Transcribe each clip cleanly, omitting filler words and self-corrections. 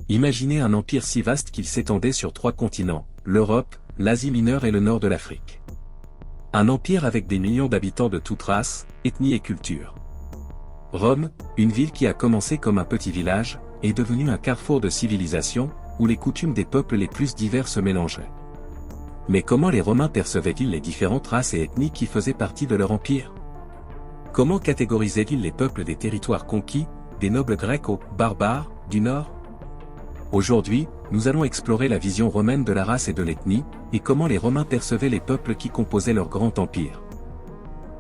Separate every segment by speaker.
Speaker 1: Imaginez un empire si vaste qu'il s'étendait sur 3 continents, l'Europe, l'Asie mineure et le nord de l'Afrique. Un empire avec des millions d'habitants de toutes races, ethnies et cultures. Rome, une ville qui a commencé comme un petit village, est devenue un carrefour de civilisation, où les coutumes des peuples les plus divers se mélangeaient. Mais comment les Romains percevaient-ils les différentes races et ethnies qui faisaient partie de leur empire? Comment catégorisaient-ils les peuples des territoires conquis, des nobles grecs aux barbares du nord? Aujourd'hui, nous allons explorer la vision romaine de la race et de l'ethnie, et comment les Romains percevaient les peuples qui composaient leur grand empire.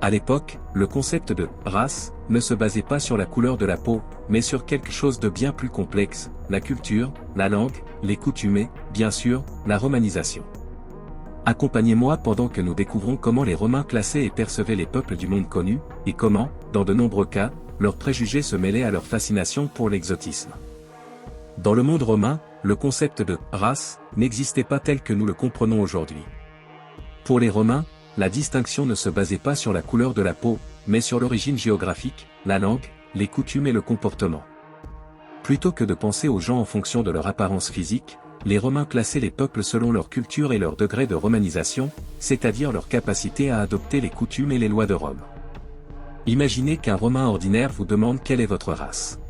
Speaker 1: À l'époque, le concept de « race » ne se basait pas sur la couleur de la peau, mais sur quelque chose de bien plus complexe, la culture, la langue, les coutumes et, bien sûr, la romanisation. Accompagnez-moi pendant que nous découvrons comment les Romains classaient et percevaient les peuples du monde connu, et comment, dans de nombreux cas, leurs préjugés se mêlaient à leur fascination pour l'exotisme. Dans le monde romain, le concept de « race » n'existait pas tel que nous le comprenons aujourd'hui. Pour les Romains, la distinction ne se basait pas sur la couleur de la peau, mais sur l'origine géographique, la langue, les coutumes et le comportement. Plutôt que de penser aux gens en fonction de leur apparence physique, les Romains classaient les peuples selon leur culture et leur degré de romanisation, c'est-à-dire leur capacité à adopter les coutumes et les lois de Rome. Imaginez qu'un Romain ordinaire vous demande quelle est votre race.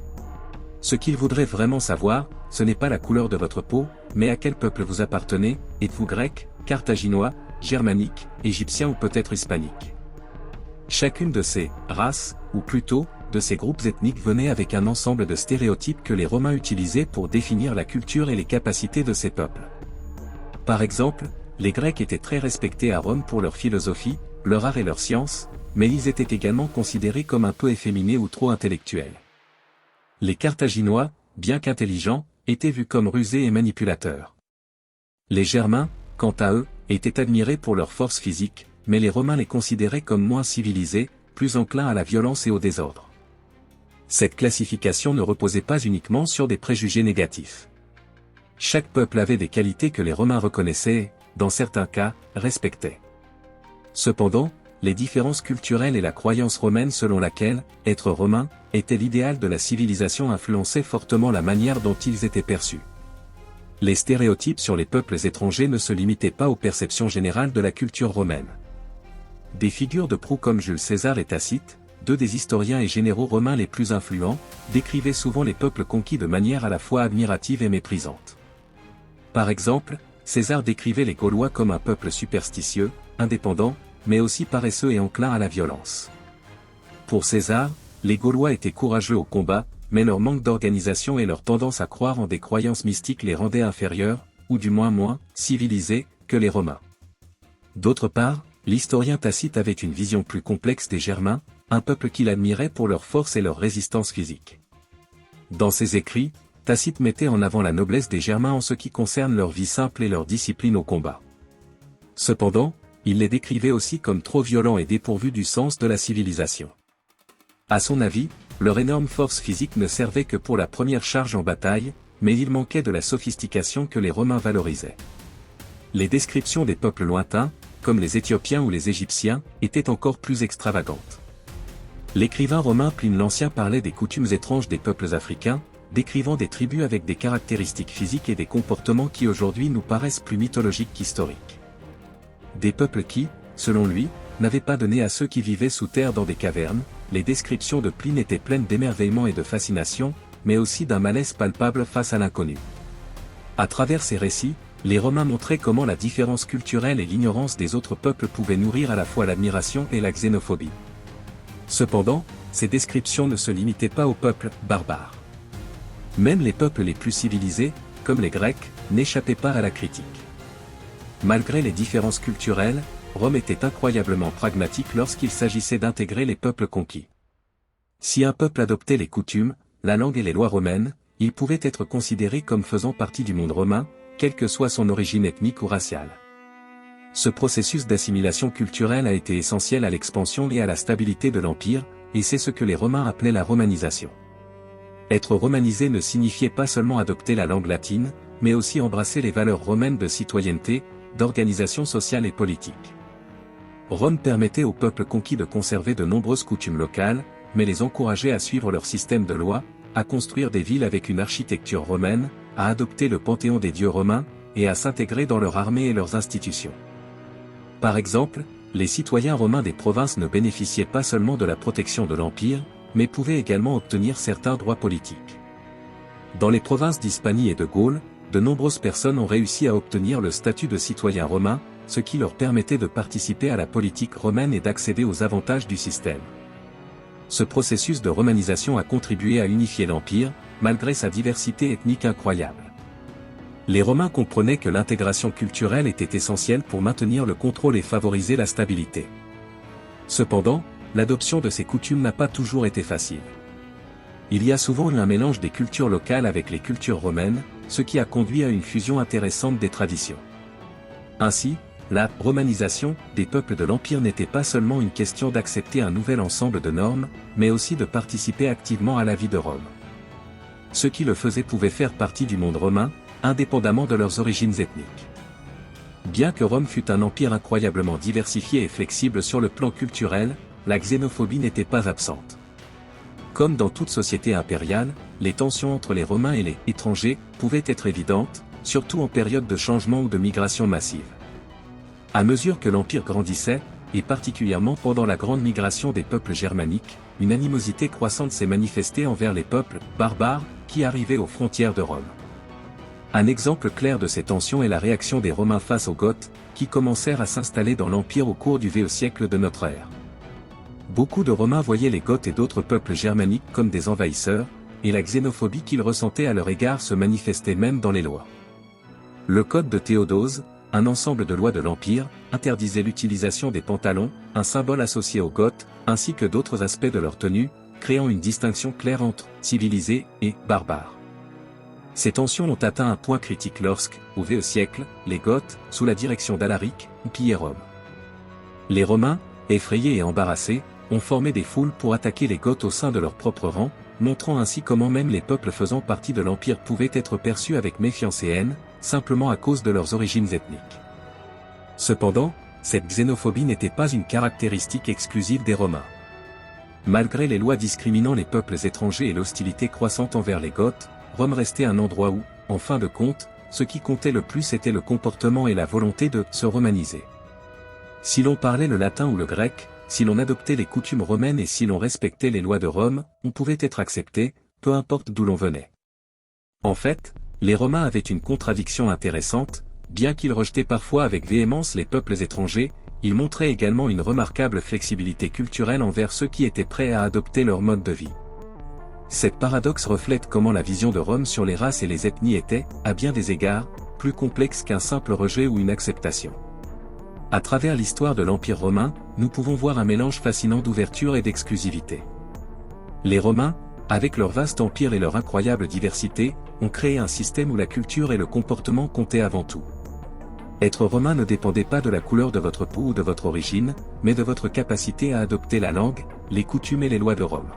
Speaker 1: Ce qu'il voudrait vraiment savoir, ce n'est pas la couleur de votre peau, mais à quel peuple vous appartenez, êtes-vous grec, carthaginois, germanique, égyptien ou peut-être hispanique. Chacune de ces races, ou plutôt, de ces groupes ethniques venait avec un ensemble de stéréotypes que les Romains utilisaient pour définir la culture et les capacités de ces peuples. Par exemple, les Grecs étaient très respectés à Rome pour leur philosophie, leur art et leurs sciences, mais ils étaient également considérés comme un peu efféminés ou trop intellectuels. Les Carthaginois, bien qu'intelligents, étaient vus comme rusés et manipulateurs. Les Germains, quant à eux, étaient admirés pour leur force physique, mais les Romains les considéraient comme moins civilisés, plus enclins à la violence et au désordre. Cette classification ne reposait pas uniquement sur des préjugés négatifs. Chaque peuple avait des qualités que les Romains reconnaissaient et, dans certains cas, respectaient. Cependant, les différences culturelles et la croyance romaine selon laquelle, être romain, était l'idéal de la civilisation influençaient fortement la manière dont ils étaient perçus. Les stéréotypes sur les peuples étrangers ne se limitaient pas aux perceptions générales de la culture romaine. Des figures de proue comme Jules César et Tacite, deux des historiens et généraux romains les plus influents, décrivaient souvent les peuples conquis de manière à la fois admirative et méprisante. Par exemple, César décrivait les Gaulois comme un peuple superstitieux, indépendant, mais aussi paresseux et enclin à la violence. Pour César, les Gaulois étaient courageux au combat, mais leur manque d'organisation et leur tendance à croire en des croyances mystiques les rendaient inférieurs, ou du moins civilisés, que les Romains. D'autre part, l'historien Tacite avait une vision plus complexe des Germains, un peuple qu'il admirait pour leur force et leur résistance physique. Dans ses écrits, Tacite mettait en avant la noblesse des Germains en ce qui concerne leur vie simple et leur discipline au combat. Cependant, il les décrivait aussi comme trop violents et dépourvus du sens de la civilisation. À son avis, leur énorme force physique ne servait que pour la première charge en bataille, mais il manquait de la sophistication que les Romains valorisaient. Les descriptions des peuples lointains, comme les Éthiopiens ou les Égyptiens, étaient encore plus extravagantes. L'écrivain romain Pline l'Ancien parlait des coutumes étranges des peuples africains, décrivant des tribus avec des caractéristiques physiques et des comportements qui aujourd'hui nous paraissent plus mythologiques qu'historiques. Des peuples qui, selon lui, n'avaient pas donné à ceux qui vivaient sous terre dans des cavernes. Les descriptions de Pline étaient pleines d'émerveillement et de fascination, mais aussi d'un malaise palpable face à l'inconnu. À travers ces récits, les Romains montraient comment la différence culturelle et l'ignorance des autres peuples pouvaient nourrir à la fois l'admiration et la xénophobie. Cependant, ces descriptions ne se limitaient pas aux peuples barbares. Même les peuples les plus civilisés, comme les Grecs, n'échappaient pas à la critique. Malgré les différences culturelles, Rome était incroyablement pragmatique lorsqu'il s'agissait d'intégrer les peuples conquis. Si un peuple adoptait les coutumes, la langue et les lois romaines, il pouvait être considéré comme faisant partie du monde romain, quelle que soit son origine ethnique ou raciale. Ce processus d'assimilation culturelle a été essentiel à l'expansion et à la stabilité de l'Empire, et c'est ce que les Romains appelaient la romanisation. Être romanisé ne signifiait pas seulement adopter la langue latine, mais aussi embrasser les valeurs romaines de citoyenneté, d'organisation sociale et politique. Rome permettait aux peuples conquis de conserver de nombreuses coutumes locales, mais les encourageait à suivre leur système de loi, à construire des villes avec une architecture romaine, à adopter le panthéon des dieux romains, et à s'intégrer dans leur armée et leurs institutions. Par exemple, les citoyens romains des provinces ne bénéficiaient pas seulement de la protection de l'Empire, mais pouvaient également obtenir certains droits politiques. Dans les provinces d'Hispanie et de Gaule, de nombreuses personnes ont réussi à obtenir le statut de citoyen romain, ce qui leur permettait de participer à la politique romaine et d'accéder aux avantages du système. Ce processus de romanisation a contribué à unifier l'Empire, malgré sa diversité ethnique incroyable. Les Romains comprenaient que l'intégration culturelle était essentielle pour maintenir le contrôle et favoriser la stabilité. Cependant, l'adoption de ces coutumes n'a pas toujours été facile. Il y a souvent eu un mélange des cultures locales avec les cultures romaines, ce qui a conduit à une fusion intéressante des traditions. Ainsi, la romanisation des peuples de l'Empire n'était pas seulement une question d'accepter un nouvel ensemble de normes, mais aussi de participer activement à la vie de Rome. Ceux qui le faisaient pouvaient faire partie du monde romain, indépendamment de leurs origines ethniques. Bien que Rome fût un empire incroyablement diversifié et flexible sur le plan culturel, la xénophobie n'était pas absente. Comme dans toute société impériale, les tensions entre les Romains et les étrangers pouvaient être évidentes, surtout en période de changement ou de migration massive. À mesure que l'Empire grandissait, et particulièrement pendant la grande migration des peuples germaniques, une animosité croissante s'est manifestée envers les peuples barbares qui arrivaient aux frontières de Rome. Un exemple clair de ces tensions est la réaction des Romains face aux Goths, qui commencèrent à s'installer dans l'Empire au cours du VE siècle de notre ère. Beaucoup de Romains voyaient les Goths et d'autres peuples germaniques comme des envahisseurs, et la xénophobie qu'ils ressentaient à leur égard se manifestait même dans les lois. Le Code de Théodose, un ensemble de lois de l'Empire, interdisait l'utilisation des pantalons, un symbole associé aux Goths, ainsi que d'autres aspects de leur tenue, créant une distinction claire entre civilisés et barbares. Ces tensions ont atteint un point critique lorsque, au VE siècle, les Goths, sous la direction d'Alaric, ont pillé Rome. Les Romains, effrayés et embarrassés, ont formé des foules pour attaquer les Goths au sein de leur propre rang, montrant ainsi comment même les peuples faisant partie de l'Empire pouvaient être perçus avec méfiance et haine, simplement à cause de leurs origines ethniques. Cependant, cette xénophobie n'était pas une caractéristique exclusive des Romains. Malgré les lois discriminant les peuples étrangers et l'hostilité croissante envers les Goths, Rome restait un endroit où, en fin de compte, ce qui comptait le plus était le comportement et la volonté de se romaniser. Si l'on parlait le latin ou le grec, si l'on adoptait les coutumes romaines et si l'on respectait les lois de Rome, on pouvait être accepté, peu importe d'où l'on venait. En fait, les Romains avaient une contradiction intéressante, bien qu'ils rejetaient parfois avec véhémence les peuples étrangers, ils montraient également une remarquable flexibilité culturelle envers ceux qui étaient prêts à adopter leur mode de vie. Cette paradoxe reflète comment la vision de Rome sur les races et les ethnies était, à bien des égards, plus complexe qu'un simple rejet ou une acceptation. À travers l'histoire de l'Empire romain, nous pouvons voir un mélange fascinant d'ouverture et d'exclusivité. Les Romains, avec leur vaste empire et leur incroyable diversité, ont créé un système où la culture et le comportement comptaient avant tout. Être romain ne dépendait pas de la couleur de votre peau ou de votre origine, mais de votre capacité à adopter la langue, les coutumes et les lois de Rome.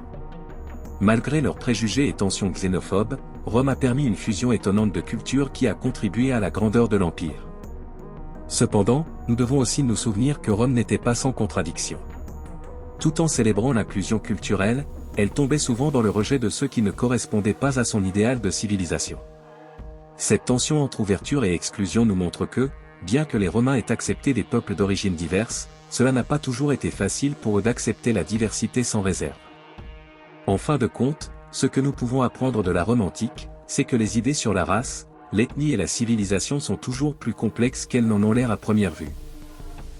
Speaker 1: Malgré leurs préjugés et tensions xénophobes, Rome a permis une fusion étonnante de cultures qui a contribué à la grandeur de l'Empire. Cependant, nous devons aussi nous souvenir que Rome n'était pas sans contradiction. Tout en célébrant l'inclusion culturelle, elle tombait souvent dans le rejet de ceux qui ne correspondaient pas à son idéal de civilisation. Cette tension entre ouverture et exclusion nous montre que, bien que les Romains aient accepté des peuples d'origines diverses, cela n'a pas toujours été facile pour eux d'accepter la diversité sans réserve. En fin de compte, ce que nous pouvons apprendre de la Rome antique, c'est que les idées sur la race, l'ethnie et la civilisation sont toujours plus complexes qu'elles n'en ont l'air à première vue.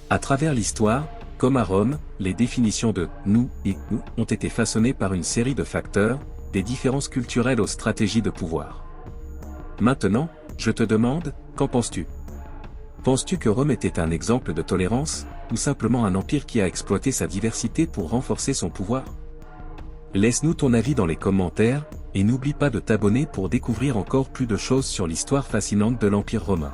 Speaker 1: À travers l'histoire, comme à Rome, les définitions de « nous » et « nous » ont été façonnées par une série de facteurs, des différences culturelles aux stratégies de pouvoir. Maintenant, je te demande, qu'en penses-tu ? Penses-tu que Rome était un exemple de tolérance, ou simplement un empire qui a exploité sa diversité pour renforcer son pouvoir ? Laisse-nous ton avis dans les commentaires, et n'oublie pas de t'abonner pour découvrir encore plus de choses sur l'histoire fascinante de l'Empire romain.